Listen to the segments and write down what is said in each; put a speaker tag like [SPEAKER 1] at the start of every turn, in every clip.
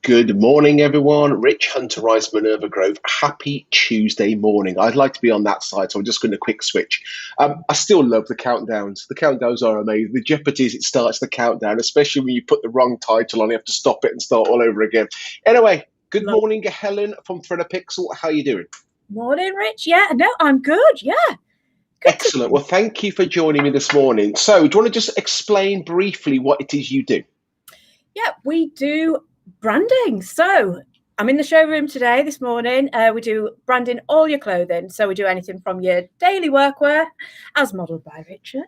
[SPEAKER 1] Good morning, everyone. Rich Hunter Rice, Minerva Grove. Happy Tuesday morning. I'd like to be on that side, so I'm just going to quick switch. I still love the countdowns. The countdowns are amazing. The jeopardy is it starts the countdown, especially when you put the wrong title on. You have to stop it and start all over again. Anyway, good morning, Helen from Thread a Pixel. How are you doing?
[SPEAKER 2] Morning, Rich. Yeah, no, I'm good. Yeah. Good.
[SPEAKER 1] Excellent. Well, thank you for joining me this morning. So, do you want to just explain briefly what it is you do?
[SPEAKER 2] Yeah, we do branding. So I'm in the showroom this morning. We do branding all your clothing. So we do anything from your daily workwear, as modelled by Richard,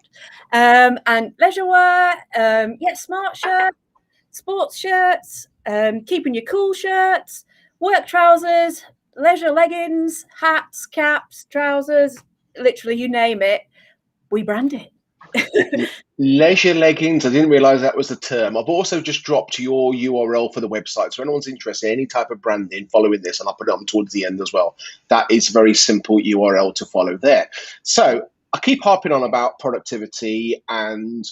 [SPEAKER 2] and leisure wear, smart shirts, sports shirts, keeping you cool shirts, work trousers, leisure leggings, hats, caps, trousers, literally you name it, we brand it.
[SPEAKER 1] Leisure leggings. I didn't realize that was the term. I've also just dropped your URL for the website. So anyone's interested in any type of branding following this, and I'll put it on towards the end as well. That is a very simple URL to follow there. So I keep harping on about productivity and,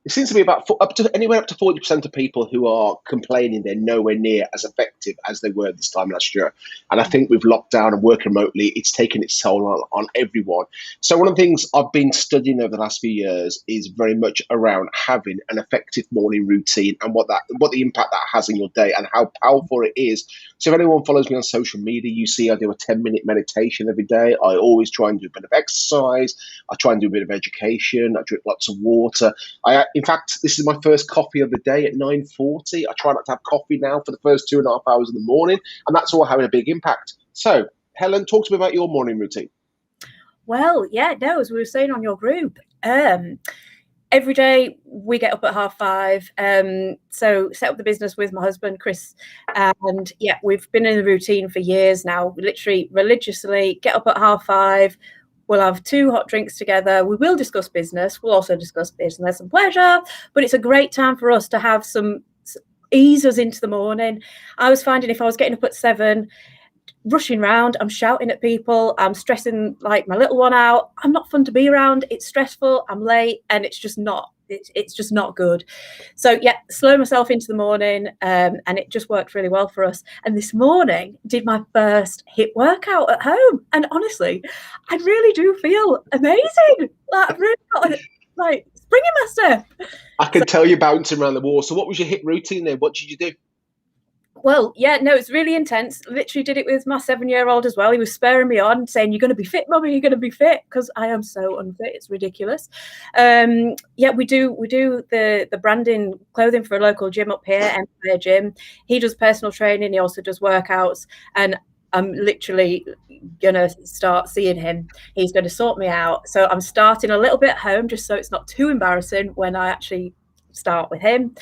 [SPEAKER 1] it seems to be about anywhere up to 40% of people who are complaining they're nowhere near as effective as they were this time last year. And I think with lockdown and working remotely, it's taken its toll on everyone. So one of the things I've been studying over the last few years is very much around having an effective morning routine and what the impact that has in your day and how powerful it is. So if anyone follows me on social media, you see I do a 10-minute meditation every day. I always try and do a bit of exercise. I try and do a bit of education. I drink lots of water. In fact, this is my first coffee of the day at 9:40. I try not to have coffee now for the first 2.5 hours in the morning, and that's all having a big impact. So, Helen, talk to me about your morning routine.
[SPEAKER 2] Well, yeah, no, as we were saying on your group, every day we get up at 5:30. So set up the business with my husband, Chris. And yeah, we've been in the routine for years now. We literally religiously get up at 5:30. We'll have 2 hot drinks together. We will discuss business. We'll also discuss business and pleasure. But it's a great time for us to have some ease us into the morning. I was finding if I was getting up at 7, rushing around, I'm shouting at people, I'm stressing like my little one out. I'm not fun to be around. It's stressful. I'm late, and it's just not. It's just not good. So yeah, slow myself into the morning, and it just worked really well for us. And this morning, did my first HIIT workout at home, and honestly, I really do feel amazing. Like I've really got spring in my step.
[SPEAKER 1] I can tell you bouncing around the wall. So what was your HIIT routine then? What did you do?
[SPEAKER 2] Well, yeah, no, it's really intense. Literally did it with my 7-year-old as well. He was spurring me on, saying, "You're going to be fit, Mummy. You're going to be fit," because I am so unfit. It's ridiculous. Yeah, we do the branding clothing for a local gym up here, Empire Gym. He does personal training. He also does workouts, and I'm literally gonna start seeing him. He's going to sort me out. So I'm starting a little bit at home, just so it's not too embarrassing when I actually start with him.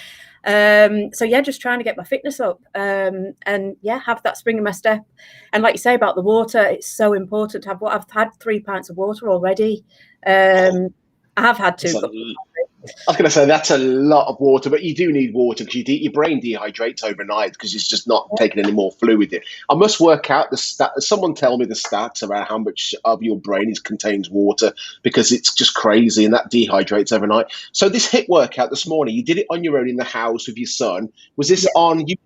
[SPEAKER 2] So yeah, just trying to get my fitness up, and yeah, have that spring in my step. And like you say about the water, it's so important to have. I've had 3 pints of water already. I have had 2.
[SPEAKER 1] I was going to say that's a lot of water, but you do need water because your brain dehydrates overnight because it's just not taking any more fluid in. I must work out the stat. Someone tell me the stats about how much of your brain contains water because it's just crazy and that dehydrates overnight. So this HIIT workout this morning, you did it on your own in the house with your son. Was this on you?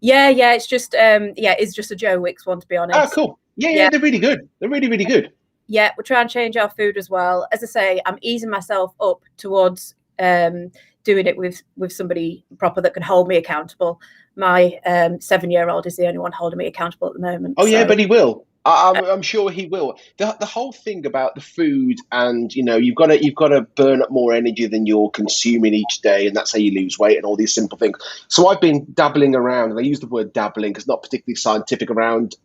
[SPEAKER 2] Yeah, it's just it's just a Joe Wicks one, to be honest.
[SPEAKER 1] Oh, cool. Yeah, they're really good. They're really, really good.
[SPEAKER 2] Yeah, we're trying to change our food as well. As I say, I'm easing myself up towards doing it with somebody proper that can hold me accountable. My 7-year-old is the only one holding me accountable at the moment.
[SPEAKER 1] Oh, yeah, but he will. I'm sure he will. The whole thing about the food, and you've got to burn up more energy than you're consuming each day, and that's how you lose weight and all these simple things. So I've been dabbling around, and I use the word dabbling because it's not particularly scientific around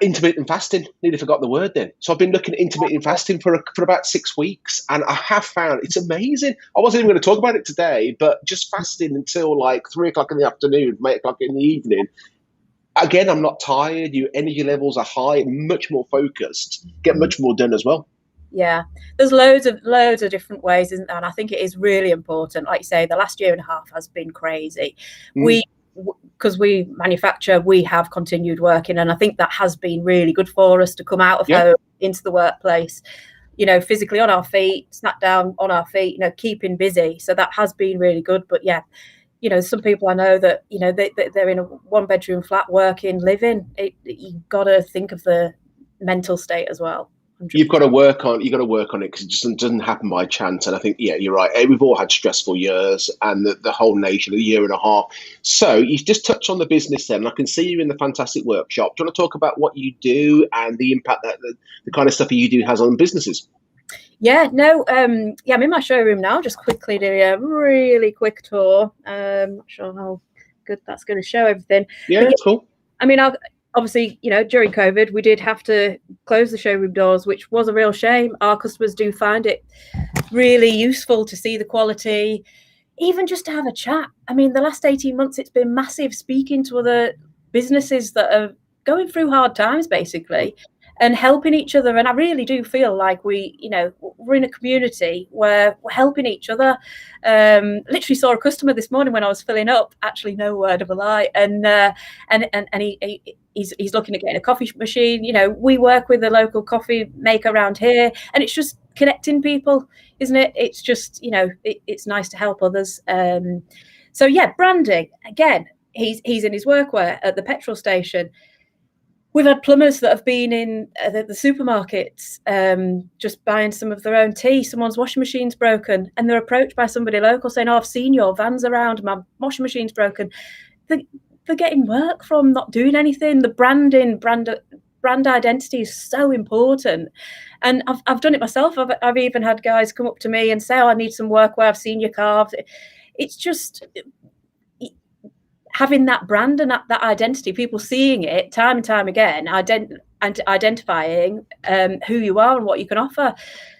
[SPEAKER 1] intermittent fasting. Nearly forgot the word then. So I've been looking at intermittent fasting for about 6 weeks, and I have found it's amazing. I wasn't even going to talk about it today, but just fasting until like 3 o'clock in the afternoon, 8 o'clock in the evening. Again, I'm not tired. Your energy levels are high, much more focused, get much more done as well.
[SPEAKER 2] Yeah, there's loads of different ways, isn't there? And I think it is really important. Like you say, the last 1.5 years has been crazy. Because we manufacture, we have continued working, and I think that has been really good for us to come out of home into the workplace. physically on our feet, sat down on our feet, keeping busy. So that has been really good. But yeah, some people I know that, they're in a 1-bedroom flat, working, living. You've got to think of the mental state as well. 100%.
[SPEAKER 1] You've got to work on it because it just doesn't happen by chance. And I think, yeah, you're right. We've all had stressful years, and the whole nation, a year and a half. So you've just touched on the business then. And I can see you in the fantastic workshop. Do you want to talk about what you do and the impact that the kind of stuff you do has on businesses?
[SPEAKER 2] Yeah, no, I'm in my showroom now. Just quickly do a really quick tour. Not sure how good that's going to show everything.
[SPEAKER 1] Yeah, that's cool.
[SPEAKER 2] I mean, obviously, during COVID, we did have to close the showroom doors, which was a real shame. Our customers do find it really useful to see the quality, even just to have a chat. I mean, the last 18 months, it's been massive, speaking to other businesses that are going through hard times, basically, and helping each other. And I really do feel like we're in a community where we're helping each other. Literally saw a customer this morning when I was filling up, actually, no word of a lie. And he's looking at getting a coffee machine. We work with a local coffee maker around here, and it's just connecting people, isn't it? It's just, it's nice to help others. So yeah, branding, again, he's in his workwear at the petrol station. We've had plumbers that have been in the supermarkets, just buying some of their own tea. Someone's washing machine's broken, and they're approached by somebody local saying, "Oh, I've seen your vans around. My washing machine's broken." They're getting work from not doing anything. The brand identity is so important, and I've done it myself. I've even had guys come up to me and say, "Oh, I need some workwear. I've seen your calves." It's just having that brand and that identity, people seeing it time and time again, and identifying who you are and what you can offer.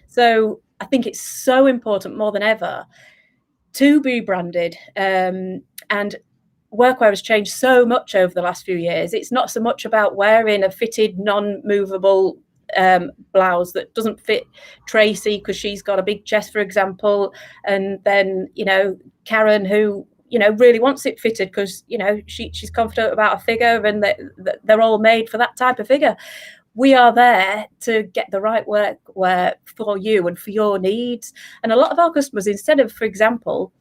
[SPEAKER 2] So I think it's so important more than ever to be branded. And workwear has changed so much over the last few years. It's not so much about wearing a fitted, non-movable blouse that doesn't fit Tracy because she's got a big chest, for example, and then Karen, who really wants it fitted because she's confident about a figure, and they're all made for that type of figure. We are there to get the right workwear for you and for your needs. And a lot of our customers, instead of, for example,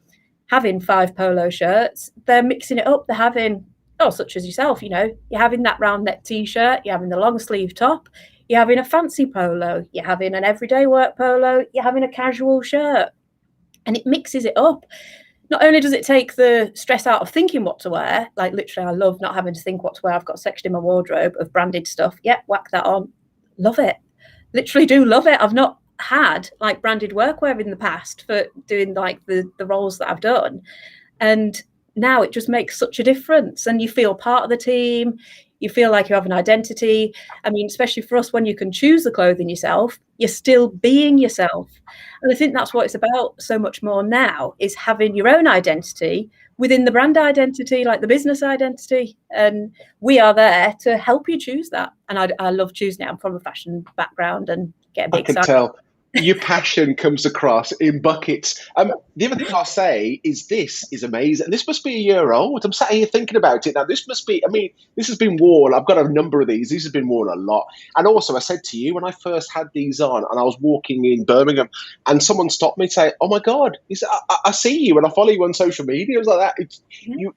[SPEAKER 2] having 5 polo shirts, they're mixing it up. They're having, such as yourself, you're having that round neck t-shirt, you're having the long sleeve top, you're having a fancy polo, you're having an everyday work polo, you're having a casual shirt, and it mixes it up. Not only does it take the stress out of thinking what to wear, like literally, I love not having to think what to wear. I've got a section in my wardrobe of branded stuff. Yeah, whack that on. Love it. Literally do love it. I've not had like branded workwear in the past for doing like the roles that I've done. And now it just makes such a difference. And you feel part of the team. You feel like you have an identity. I mean, especially for us, when you can choose the clothing yourself, you're still being yourself. And I think that's what it's about so much more now, is having your own identity within the brand identity, like the business identity. And we are there to help you choose that. And I love choosing it. I'm from a fashion background and get a big
[SPEAKER 1] I can tell. Your passion comes across in buckets. The other thing I'll say is this is amazing. And this must be a year old. I'm sat here thinking about it now. This must be, this has been worn. I've got a number of these. These have been worn a lot. And also, I said to you, when I first had these on and I was walking in Birmingham and someone stopped me and said, "Oh my God," he said, I see you and I follow you on social media. It was like that.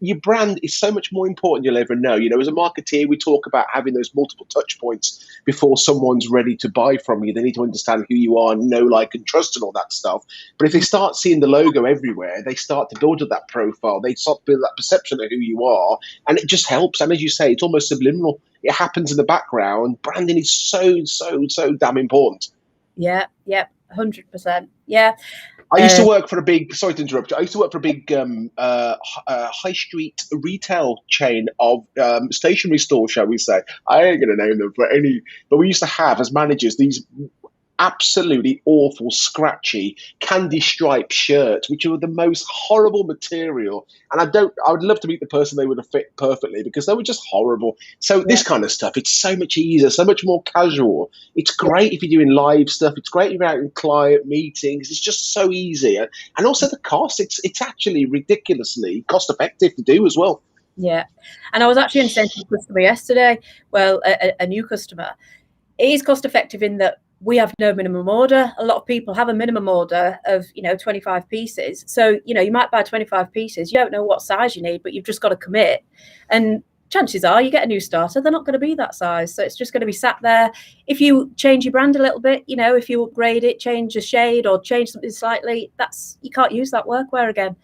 [SPEAKER 1] Your brand is so much more important you'll ever know. As a marketeer, we talk about having those multiple touch points before someone's ready to buy from you. They need to understand who you are, know, like, and trust and all that stuff. But if they start seeing the logo everywhere, they start to build up that profile. They start to build that perception of who you are, and it just helps. And as you say, it's almost subliminal. It happens in the background. Branding is so damn important.
[SPEAKER 2] Yeah, 100%. Yeah.
[SPEAKER 1] I used to work for a big, sorry to interrupt you, I used to work for a big high street retail chain of stationery stores, shall we say. I ain't going to name them, but we used to have, as managers, these absolutely awful, scratchy, candy striped shirts, which were the most horrible material. And I would love to meet the person they would have fit perfectly, because they were just horrible. So this kind of stuff, it's so much easier, so much more casual. It's great if you're doing live stuff. It's great if you're out in client meetings. It's just so easy. And also the cost, it's actually ridiculously cost effective to do as well.
[SPEAKER 2] Yeah. And I was actually in a customer yesterday. Well, a new customer. It is cost effective in that we have no minimum order. A lot of people have a minimum order of, 25 pieces. So, you might buy 25 pieces. You don't know what size you need, but you've just got to commit. And chances are you get a new starter, they're not going to be that size. So it's just going to be sat there. If you change your brand a little bit, if you upgrade it, change a shade or change something slightly, you can't use that workwear again.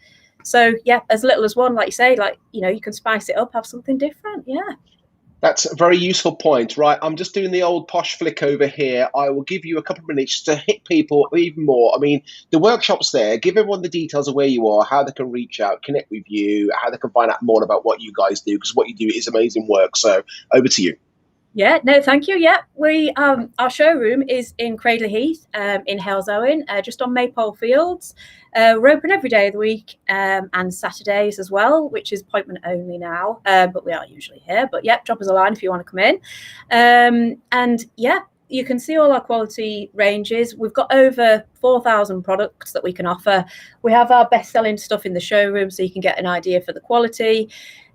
[SPEAKER 2] So yeah, as little as one, like you say, you can spice it up, have something different. Yeah.
[SPEAKER 1] That's a very useful point. Right, I'm just doing the old posh flick over here. I will give you a couple of minutes to hit people even more. I mean, the workshop's there. Give everyone the details of where you are, how they can reach out, connect with you, how they can find out more about what you guys do, because what you do is amazing work. So over to you.
[SPEAKER 2] Yeah, no, thank you. Yeah, we our showroom is in Cradley Heath, in Halesowen, just on Maypole Fields. We're open every day of the week, and Saturdays as well, which is appointment only now. But we are usually here. But yeah, drop us a line if you want to come in. And yeah, you can see all our quality ranges. We've got over 4,000 products that we can offer. We have our best-selling stuff in the showroom, so you can get an idea for the quality.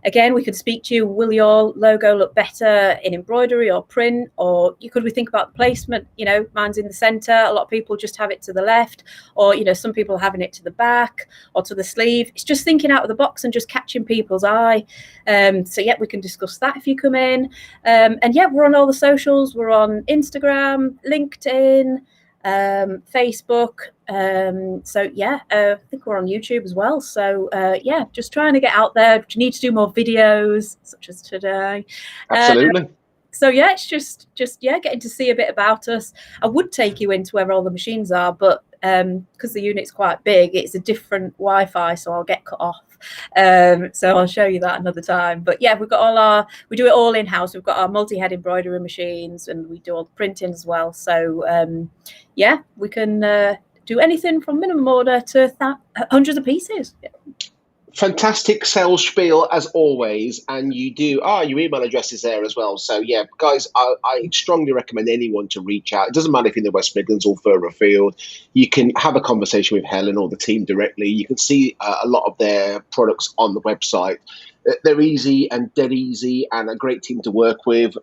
[SPEAKER 2] Again, we could speak to you, will your logo look better in embroidery or print? Or could we think about the placement? Mine's in the center. A lot of people just have it to the left, or, some people are having it to the back or to the sleeve. It's just thinking out of the box and just catching people's eye. So yeah, we can discuss that if you come in. And yeah, we're on all the socials. We're on Instagram, LinkedIn, Facebook. So yeah, I think we're on YouTube as well. So yeah, just trying to get out there. We need to do more videos such as today.
[SPEAKER 1] Absolutely.
[SPEAKER 2] So yeah, it's just yeah, getting to see a bit about us. I would take you into where all the machines are, but because the unit's quite big, it's a different Wi-Fi, so I'll get cut off. So I'll show you that another time. But yeah, we do it all in-house. We've got our multi-head embroidery machines, and we do all the printing as well. So yeah, we can do anything from minimum order to hundreds of pieces. Yeah.
[SPEAKER 1] Fantastic sales spiel as always, and you do your email address is there as well. So yeah, guys, I strongly recommend anyone to reach out. It doesn't matter if you're in the West Midlands or further afield. You can have a conversation with Helen or the team directly. You can see a lot of their products on the website. They're easy and dead easy, and a great team to work with.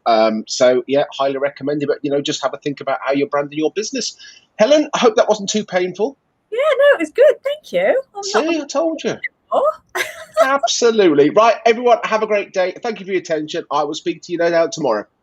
[SPEAKER 1] So yeah, highly recommended. But just have a think about how you're branding your business. Helen, I hope that wasn't too painful.
[SPEAKER 2] Yeah, no, it was good. Thank you.
[SPEAKER 1] See, I told you. Absolutely. Right, everyone, have a great day. Thank you for your attention. I will speak to you no doubt tomorrow.